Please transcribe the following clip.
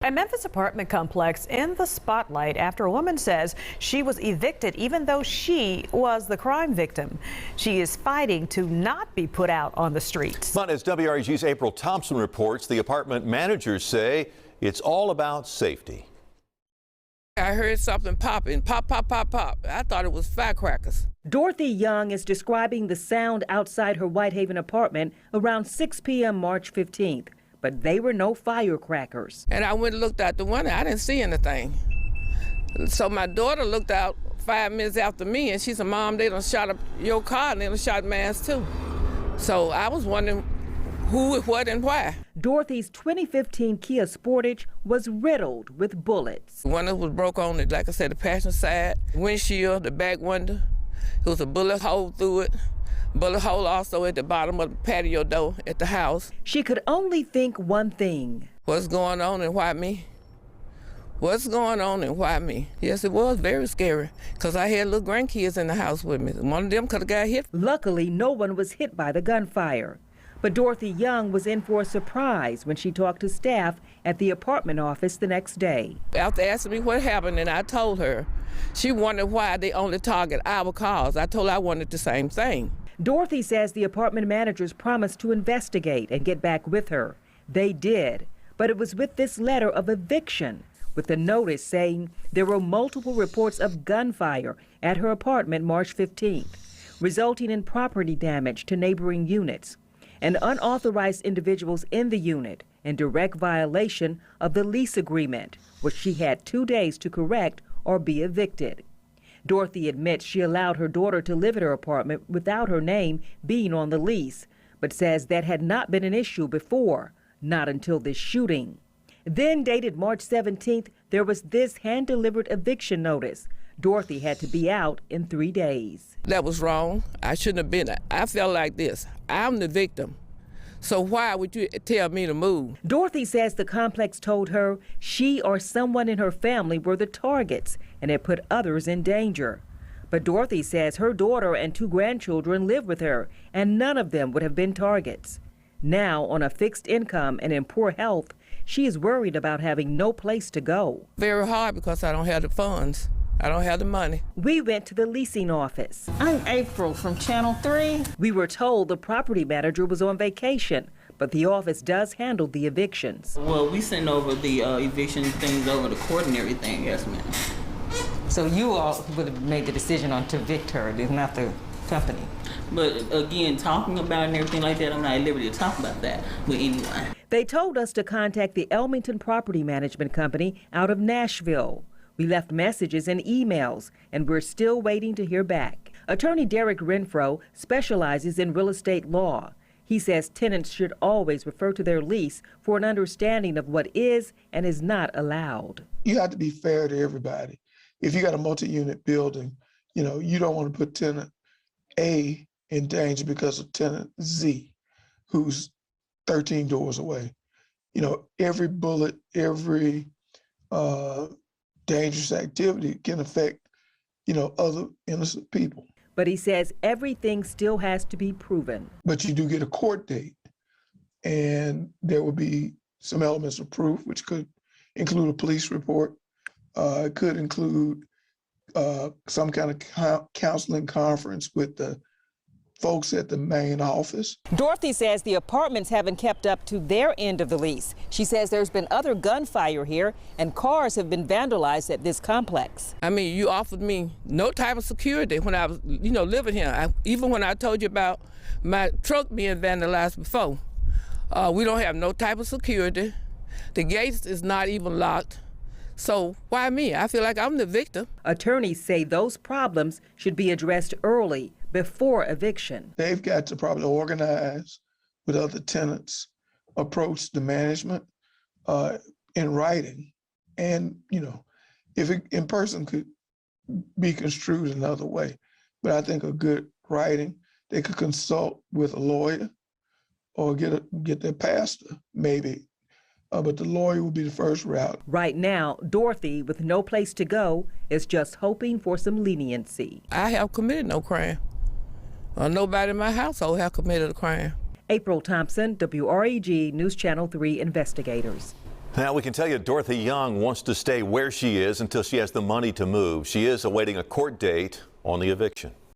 A Memphis apartment complex in the spotlight after a woman says she was evicted even though she was the crime victim. She is fighting to not be put out on the streets. But as WREG's April Thompson reports, the apartment managers say it's all about safety. I heard something popping, pop, pop, pop, pop. I thought it was firecrackers. Dorothy Young is describing the sound outside her Whitehaven apartment around 6 p.m. March 15th. But they were no firecrackers. And I went and looked out the window. I didn't see anything. So my daughter looked out 5 minutes after me, and she said, "Mom, they done shot up your car, and they done shot Man's too." So I was wondering who, what, and why. Dorothy's 2015 Kia Sportage was riddled with bullets. One of them was broke on it, like I said, the passenger side, windshield, the back window. There was a bullet hole through it. Bullet hole also at the bottom of the patio door at the house. She could only think one thing. What's going on and why me? What's going on and why me? Yes, it was very scary because I had little grandkids in the house with me. One of them could have got hit. Luckily, no one was hit by the gunfire. But Dorothy Young was in for a surprise when she talked to staff at the apartment office the next day. After asking me what happened, and I told her, she wondered why they only target our cars. I told her I wanted the same thing. Dorothy says the apartment managers promised to investigate and get back with her. They did, but it was with this letter of eviction, with a notice saying there were multiple reports of gunfire at her apartment March 15th, resulting in property damage to neighboring units, and unauthorized individuals in the unit in direct violation of the lease agreement, which she had 2 days to correct or be evicted. Dorothy admits she allowed her daughter to live at her apartment without her name being on the lease, but says that had not been an issue before, not until this shooting. Then, dated March 17th, there was this hand-delivered eviction notice. Dorothy had to be out in 3 days. That was wrong. I shouldn't have been. I felt like this. I'm the victim. So why would you tell me to move? Dorothy says the complex told her she or someone in her family were the targets and had put others in danger. But Dorothy says her daughter and 2 grandchildren live with her, and none of them would have been targets. Now, on a fixed income and in poor health, she is worried about having no place to go. Very hard because I don't have the funds. I don't have the money. We went to the leasing office. I'm April from Channel 3. We were told the property manager was on vacation, but the office does handle the evictions. Well, we send over the eviction things over to court and everything, yes, ma'am. So you all would have made the decision on to evict her, not the company? But again, talking about it and everything like that, I'm not at liberty to talk about that. But anyway. They told us to contact the Elmington Property Management Company out of Nashville. We left messages and emails, and we're still waiting to hear back. Attorney Derek Renfro specializes in real estate law. He says tenants should always refer to their lease for an understanding of what is and is not allowed. You have to be fair to everybody. If you got a multi-unit building, you don't want to put tenant A in danger because of tenant Z, who's 13 doors away. Every bullet, every dangerous activity can affect, other innocent people. But he says everything still has to be proven. But you do get a court date, and there will be some elements of proof, which could include a police report. It could include some kind of counseling conference with the folks at the main office. Dorothy says the apartments haven't kept up to their end of the lease. She says there's been other gunfire here and cars have been vandalized at this complex. I mean, you offered me no type of security when I was, living here. Even when I told you about my truck being vandalized before, we don't have no type of security. The gates is not even locked. So why me? I feel like I'm the victim. Attorneys say those problems should be addressed early, before eviction. They've got to probably organize with other tenants, approach the management in writing. And, if it in person could be construed another way. But I think a good writing, they could consult with a lawyer or get their pastor, maybe. But the lawyer will be the first route. Right now, Dorothy, with no place to go, is just hoping for some leniency. I have committed no crime. Nobody in my household have committed a crime. April Thompson, WREG News Channel 3 investigators. Now we can tell you Dorothy Young wants to stay where she is until she has the money to move. She is awaiting a court date on the eviction.